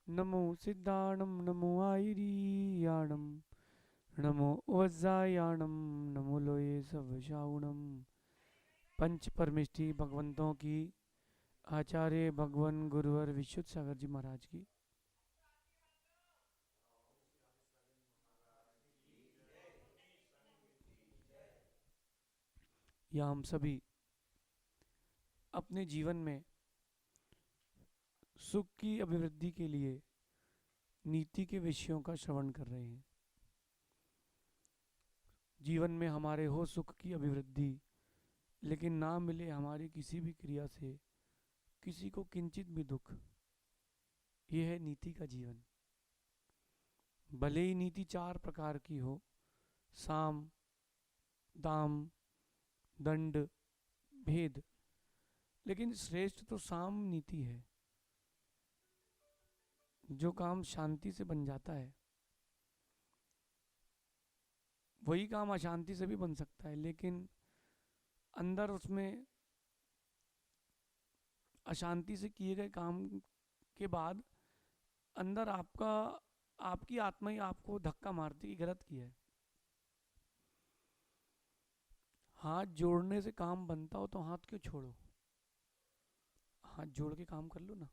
नमो सिद्धाणम नमो आयरियाणम नमो वज्रायाणम नमो लोये सवशाउणम। पंच परमिष्टि भगवंतों की, आचार्य भगवान गुरुवर विशुद्ध सागर जी महाराज की। या हम सभी अपने जीवन में सुख की अभिवृद्धि के लिए नीति के विषयों का श्रवण कर रहे हैं। जीवन में हमारे हो सुख की अभिवृद्धि, लेकिन ना मिले हमारी किसी भी क्रिया से किसी को किंचित भी दुख, यह है नीति का जीवन। भले ही नीति चार प्रकार की हो, साम, दाम, दंड, भेद, लेकिन श्रेष्ठ तो साम नीति है। जो काम शांति से बन जाता है, वही काम अशांति से भी बन सकता है, लेकिन अंदर उसमें अशांति से किए गए काम के बाद अंदर आपकी आत्मा ही आपको धक्का मारती है, गलत किया है। हाथ जोड़ने से काम बनता हो तो हाथ क्यों छोड़ो, हाथ जोड़ के काम कर लो ना।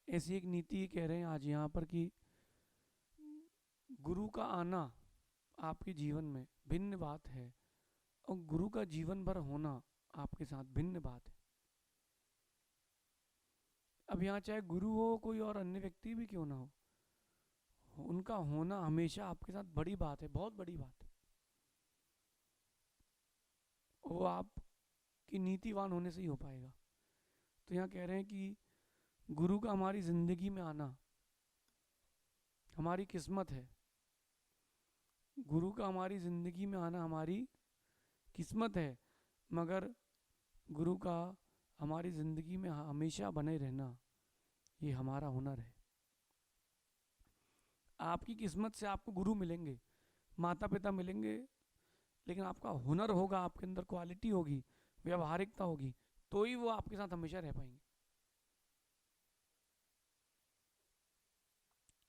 ऐसी एक नीति कह रहे हैं आज यहाँ पर कि गुरु का आना आपके जीवन में भिन्न बात है, और गुरु का जीवन भर होना आपके साथ भिन्न बात है। अब यहाँ चाहे गुरु हो कोई और अन्य व्यक्ति भी क्यों ना हो, उनका होना हमेशा आपके साथ बड़ी बात है, बहुत बड़ी बात है। वो आपकी नीतिवान होने से ही हो पाएगा। तो यहाँ कह रहे हैं कि गुरु का हमारी जिंदगी में आना हमारी किस्मत है। गुरु का हमारी जिंदगी में आना हमारी किस्मत है, मगर गुरु का हमारी जिंदगी में हमेशा बने रहना ये हमारा हुनर है। आपकी किस्मत से आपको गुरु मिलेंगे, माता पिता मिलेंगे, लेकिन आपका हुनर होगा, आपके अंदर क्वालिटी होगी, व्यवहारिकता होगी, तो ही वो आपके साथ हमेशा रह पाएंगे।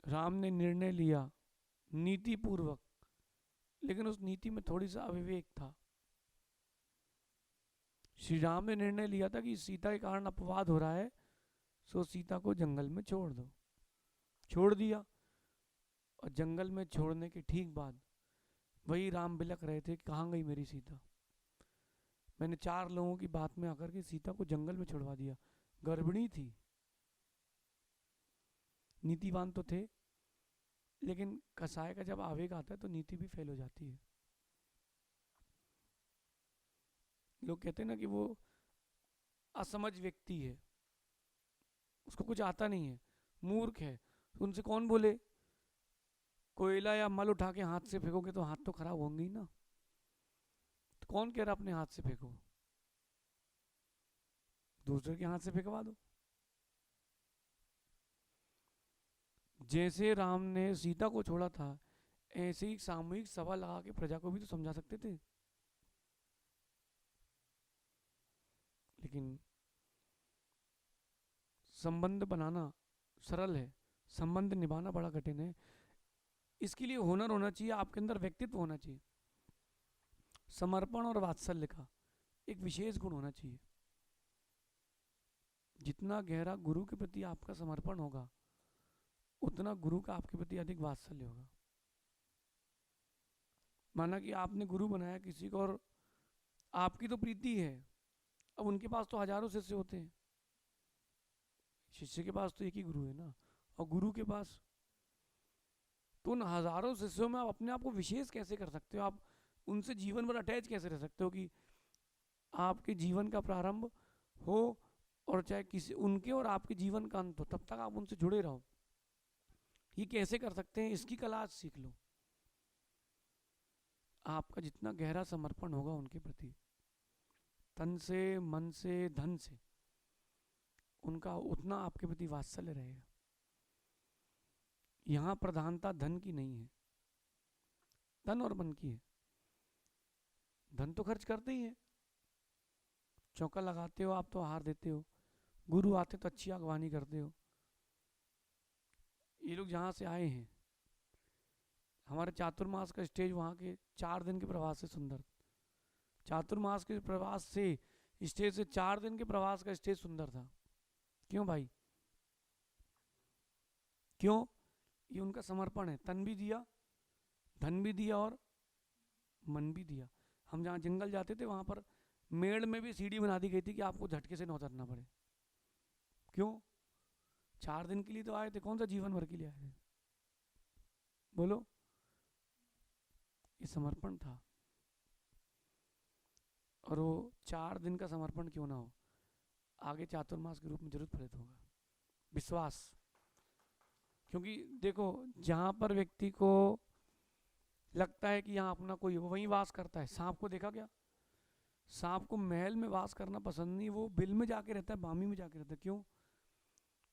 राम ने निर्णय लिया नीति पूर्वक, लेकिन उस नीति में थोड़ी सा अविवेक था। श्री राम ने निर्णय लिया था कि सीता के कारण अपवाद हो रहा है, सो सीता को जंगल में छोड़ दो। छोड़ दिया, और जंगल में छोड़ने के ठीक बाद वही राम बिलख रहे थे, कहाँ गई मेरी सीता। मैंने 4 लोगों की बात में आकर के सीता को जंगल में छुड़वा दिया, गर्भिणी थी। नीतिवान तो थे, लेकिन कसाय का जब आवेग आता है तो नीति भी फेल हो जाती है। लोग कहते हैं ना कि वो असमझ व्यक्ति है, उसको कुछ आता नहीं है, मूर्ख है। उनसे कौन बोले, कोयला या मल उठा के हाथ से फेंकोगे तो हाथ तो खराब होंगे ही ना। तो कौन कह रहा अपने हाथ से फेंको, दूसरे के हाथ से फेंकवा दो। जैसे राम ने सीता को छोड़ा था, ऐसे ही सामूहिक सभा लगा के प्रजा को भी तो समझा सकते थे, लेकिन संबंध बनाना सरल है, संबंध निभाना बड़ा कठिन है। इसके लिए हुनर होना चाहिए, आपके अंदर व्यक्तित्व होना चाहिए, समर्पण और वात्सल्य का एक विशेष गुण होना चाहिए। जितना गहरा गुरु के प्रति आपका समर्पण होगा, उतना गुरु का आपके प्रति अधिक वात्सल्य होगा। माना कि आपने गुरु बनाया किसी को, और आपकी तो प्रीति है, अब उनके पास तो हजारों शिष्य होते हैं, शिष्य के पास तो एक ही गुरु है ना, और गुरु के पास तो उन हजारों शिष्यों में आप अपने आप को विशेष कैसे कर सकते हो, आप उनसे जीवन भर अटैच कैसे रह सकते हो कि आपके जीवन का प्रारंभ हो और चाहे किसी उनके और आपके जीवन का अंत हो, तब तक आप उनसे जुड़े रहो। ये कैसे कर सकते हैं, इसकी कला आज सीख लो। आपका जितना गहरा समर्पण होगा उनके प्रति, तन से, मन से, धन से, उनका उतना आपके प्रति वात्सल्य रहेगा। यहां प्रधानता धन की नहीं है, धन और मन की है। धन तो खर्च करते ही है, चौका लगाते हो आप तो आहार देते हो, गुरु आते तो अच्छी अगवानी करते हो, ये लोग जहाँ से आए हैं, हमारे चातुर्मास का स्टेज वहाँ के 4 दिन के प्रवास से सुंदर, चातुर्मास के प्रवास से स्टेज से 4 दिन के प्रवास का स्टेज सुंदर था। क्यों भाई? क्यों? ये उनका समर्पण है, तन भी दिया, धन भी दिया और मन भी दिया। हम जहाँ जंगल जाते थे वहाँ पर मेड़ में भी सीढ़ी बना दी गई थी कि आपको झटके से न उतरना पड़े। क्यों? 4 दिन के लिए तो आए थे, कौन सा जीवन भर के लिए आए थे? बोलो। ये समर्पण था। और वो 4 दिन का समर्पण क्यों ना हो, आगे चातुर्मास के रूप में जरूर फलित होगा। विश्वास। क्योंकि देखो, जहां पर व्यक्ति को लगता है कि यहाँ अपना कोई हो, वहीं वास करता है। सांप को देखा क्या? सांप को महल में वास करना पसंद नहीं, वो बिल में जाके रहता है, बामी में जाके रहता है। क्यों?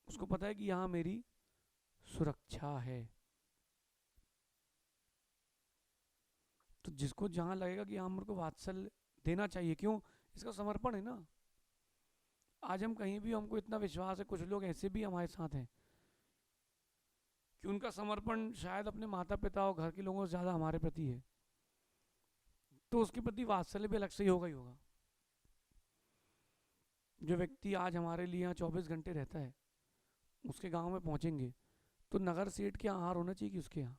उसको पता है कि यहाँ मेरी सुरक्षा है। तो जिसको जहां लगेगा कि यहाँ मेरे को वात्सल्य देना चाहिए, क्यों? इसका समर्पण है ना। आज हम कहीं भी, हमको इतना विश्वास है, कुछ लोग ऐसे भी हमारे साथ हैं कि उनका समर्पण शायद अपने माता पिता और घर के लोगों से ज्यादा हमारे प्रति है, तो उसके प्रति वात्सल्य भी अलग से ही होगा। जो व्यक्ति आज हमारे लिए यहाँ 24 घंटे रहता है, उसके गांव में पहुंचेंगे तो नगर सेठ के यहाँ आहार होना चाहिए कि उसके यहाँ?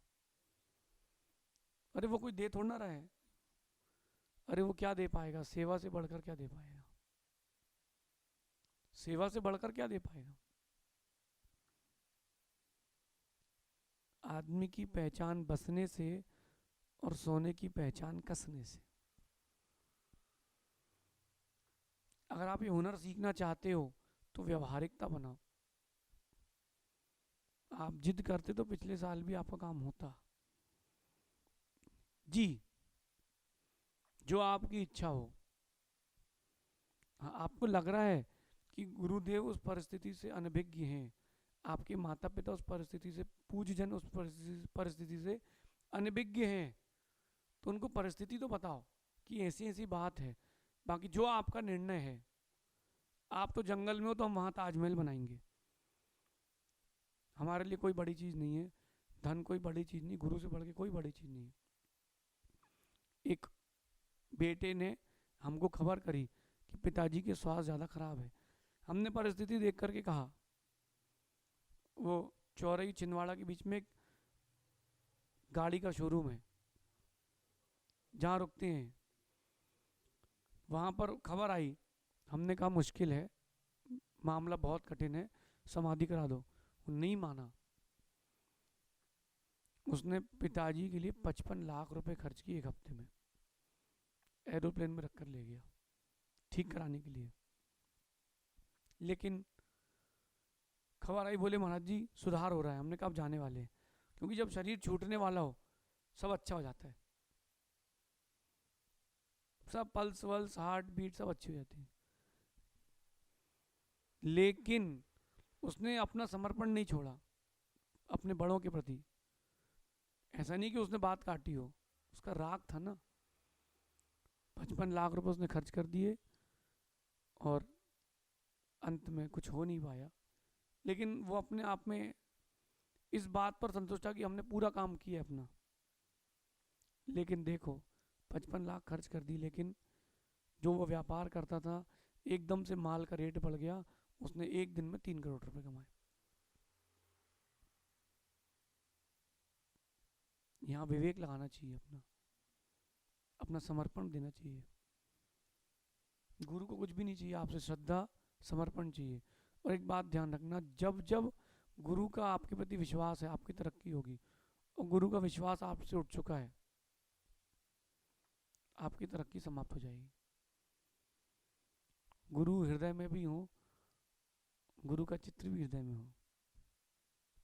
अरे वो कोई दे थोड़ा ना रहा है। अरे वो क्या दे पाएगा? सेवा से बढ़कर क्या दे पाएगा? सेवा से बढ़कर क्या दे पाएगा? आदमी की पहचान बसने से और सोने की पहचान कसने से। अगर आप ये हुनर सीखना चाहते हो तो व्यवहारिकता बनाओ। आप जिद करते तो पिछले साल भी आपका काम होता जी, जो आपकी इच्छा हो। हाँ, आपको लग रहा है कि गुरुदेव उस परिस्थिति से अनभिज्ञ हैं, आपके माता पिता उस परिस्थिति से, पूज्यजन उस परिस्थिति से अनभिज्ञ हैं, तो उनको परिस्थिति तो बताओ कि ऐसी ऐसी बात है। बाकी जो आपका निर्णय है, आप तो जंगल में हो तो हम वहां ताजमहल बनाएंगे। हमारे लिए कोई बड़ी चीज नहीं है, धन कोई बड़ी चीज नहीं, गुरु से बढ़ के कोई बड़ी चीज नहीं है। एक बेटे ने हमको खबर करी कि पिताजी के स्वास्थ्य ज़्यादा खराब है। हमने परिस्थिति देख करके कहा, वो चौरई छिंदवाड़ा के बीच में एक गाड़ी का शोरूम है जहाँ रुकते हैं, वहाँ पर खबर आई। हमने कहा मुश्किल है, मामला बहुत कठिन है, समाधि करा दो। वो नहीं माना। उसने पिताजी के लिए 55 लाख रुपए खर्च किए 1 हफ्ते में, एरोप्लेन में रखकर ले गया ठीक कराने के लिए। लेकिन खबर आई, बोले महाराज जी सुधार हो रहा है। हमने कहा अब जाने वाले हैं, क्योंकि जब शरीर छूटने वाला हो सब अच्छा हो जाता है, सब पल्स वल्स हार्ट बीट सब अच्छी हो जाती है। लेकिन उसने अपना समर्पण नहीं छोड़ा अपने बड़ों के प्रति। ऐसा नहीं कि उसने बात काटी हो, उसका राग था ना। 55 लाख रुपए उसने खर्च कर दिए और अंत में कुछ हो नहीं पाया। लेकिन वो अपने आप में इस बात पर संतुष्ट था कि हमने पूरा काम किया अपना। लेकिन देखो, 55 लाख खर्च कर दी, लेकिन जो वो व्यापार करता था, एकदम से माल का रेट बढ़ गया, उसने एक दिन में 3 करोड़ रुपए कमाए। यहाँ विवेक लगाना चाहिए, अपना अपना समर्पण देना चाहिए। गुरु को कुछ भी नहीं चाहिए आपसे, श्रद्धा समर्पण चाहिए। और एक बात ध्यान रखना, जब जब गुरु का आपके प्रति विश्वास है, आपकी तरक्की होगी। और गुरु का विश्वास आपसे उठ चुका है, आपकी तरक्की समाप्त हो जाएगी। गुरु हृदय में भी हो, गुरु का चित्र भी हृदय में हो,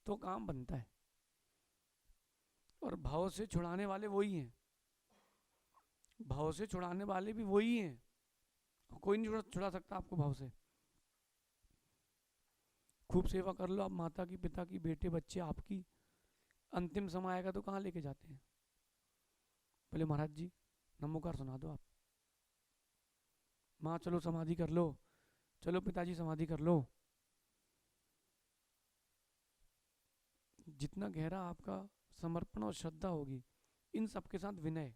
तो काम बनता है। और भाव से छुड़ाने वाले वही हैं, भाव से छुड़ाने वाले भी वही हैं। कोई नहीं छुड़ा सकता आपको भाव से। खूब सेवा कर लो आप, माता की, पिता की, बेटे बच्चे आपकी। अंतिम समय आएगा तो कहाँ लेके जाते हैं? बोले महाराज जी नमोकार सुना दो आप, माँ चलो समाधि कर लो, चलो पिताजी समाधि कर लो। जितना गहरा आपका समर्पण और श्रद्धा होगी, इन सबके साथ विनय,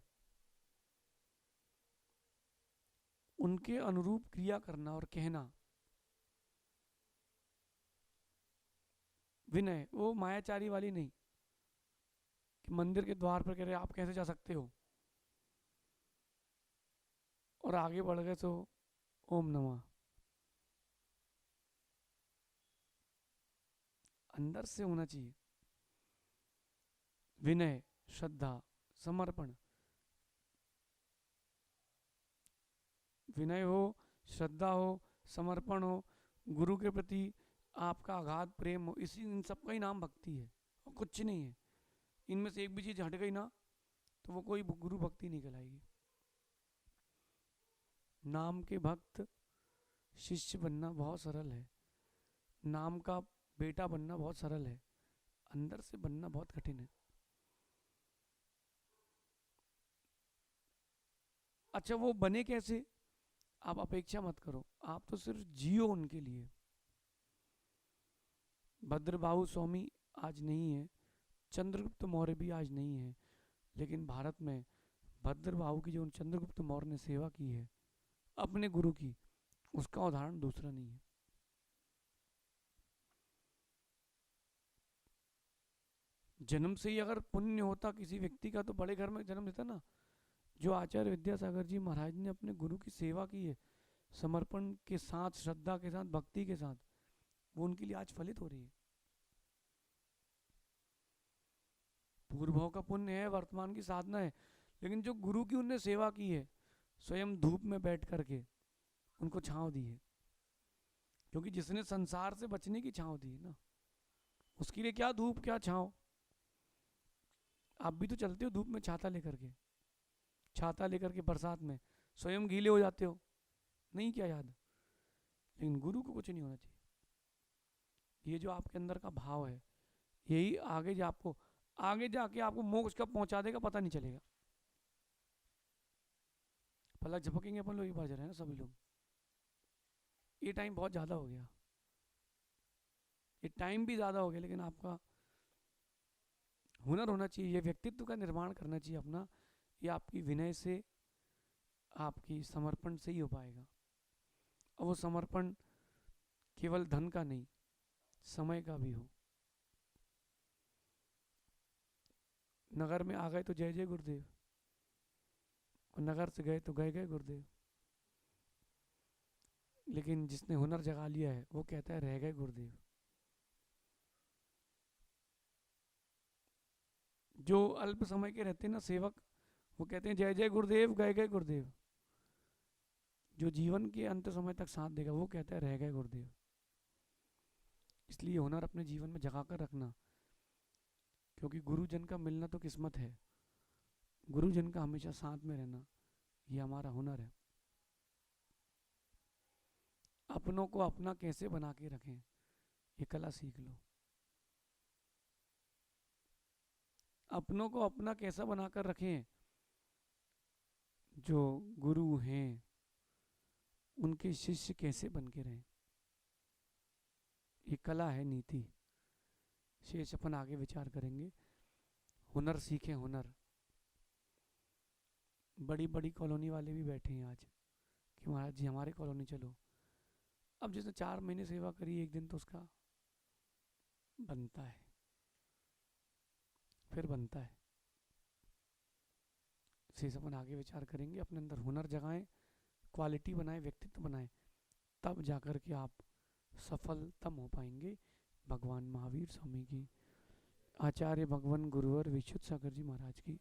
उनके अनुरूप क्रिया करना और कहना। विनय, वो मायाचारी वाली नहीं कि मंदिर के द्वार पर कह रहे आप कैसे जा सकते हो और आगे बढ़ गए तो ओम नमः। अंदर से होना चाहिए विनय, श्रद्धा, समर्पण। विनय हो, श्रद्धा हो, समर्पण हो, गुरु के प्रति आपका अगाध प्रेम हो, इसी इन सब का ही नाम भक्ति है और कुछ नहीं है। इनमें से एक भी चीज हट गई ना तो वो कोई गुरु भक्ति नहीं कहलाएगी। नाम के भक्त शिष्य बनना बहुत सरल है, नाम का बेटा बनना बहुत सरल है, अंदर से बनना बहुत कठिन है। अच्छा, वो बने कैसे? आप अपेक्षा मत करो, आप तो सिर्फ जियो उनके लिए। भद्रबाहु स्वामी आज नहीं है, चंद्रगुप्त मौर्य भी आज नहीं है, लेकिन भारत में भद्रबाहु की जो चंद्रगुप्त मौर्य ने सेवा की है अपने गुरु की, उसका उदाहरण दूसरा नहीं है। जन्म से ही अगर पुण्य होता किसी व्यक्ति का तो बड़े घर में जन्म लेता ना। जो आचार्य विद्यासागर जी महाराज ने अपने गुरु की सेवा की है समर्पण के साथ, श्रद्धा के साथ, भक्ति के साथ, वो उनके लिए आज फलित हो रही है। पूर्वों का पुण्य है, वर्तमान की साधना है, लेकिन जो गुरु की उनने सेवा की है, स्वयं धूप में बैठ करके उनको छांव दी है, क्योंकि जिसने संसार से बचने की छांव दी है ना, उसके लिए क्या धूप क्या छांव। आप भी तो चलते हो धूप में छाता लेकर के, छाता लेकर के बरसात में स्वयं गीले हो जाते हो, नहीं क्या याद? लेकिन गुरु को कुछ नहीं होना चाहिए। ये जो आपके अंदर का भाव है, यही आगे जाके आपको मोक्ष कब पहुंचा देगा पता नहीं चलेगा। पलक झपकेंगे अपन लोग, बाज रहे हैं ना सभी लोग। ये टाइम बहुत ज्यादा हो गया, ये टाइम भी ज्यादा हो गया, लेकिन आपका हुनर होना चाहिए, ये व्यक्तित्व का निर्माण करना चाहिए अपना। ये आपकी विनय से, आपकी समर्पण से ही हो पाएगा। और वो समर्पण केवल धन का नहीं, समय का भी हो। नगर में आ गए तो जय जय गुरुदेव, और नगर से गए तो गए गए गुरुदेव। लेकिन जिसने हुनर जगा लिया है वो कहता है रह गए गुरुदेव। जो अल्प समय के रहते हैं ना सेवक, वो कहते हैं जय जय गुरुदेव, गए गए गुरुदेव। जो जीवन के अंत समय तक साथ देगा वो कहता है रह गए गुरुदेव। इसलिए हुनर अपने जीवन में जगा कर रखना, क्योंकि गुरुजन का मिलना तो किस्मत है, गुरुजन का हमेशा साथ में रहना ये हमारा हुनर है। अपनों को अपना कैसे बना के रखें, ये कला सीख लो। अपनों को अपना कैसा बनाकर रखें, जो गुरु हैं उनके शिष्य कैसे बन के रहें, ये कला है, नीति। शेष अपन आगे विचार करेंगे। हुनर सीखें, हुनर। बड़ी बड़ी कॉलोनी वाले भी बैठे हैं आज कि महाराज जी हमारे कॉलोनी चलो। अब जिसने 4 महीने सेवा करी, एक दिन तो उसका बनता है, फिर बनता है। शेष अपन आगे विचार करेंगे। अपने अंदर हुनर जगाएं, क्वालिटी बनाएं, व्यक्तित्व बनाएं, तब जाकर के आप सफलतम हो पाएंगे। भगवान महावीर स्वामी की, आचार्य भगवान गुरुवर विशुद्ध सागर जी महाराज की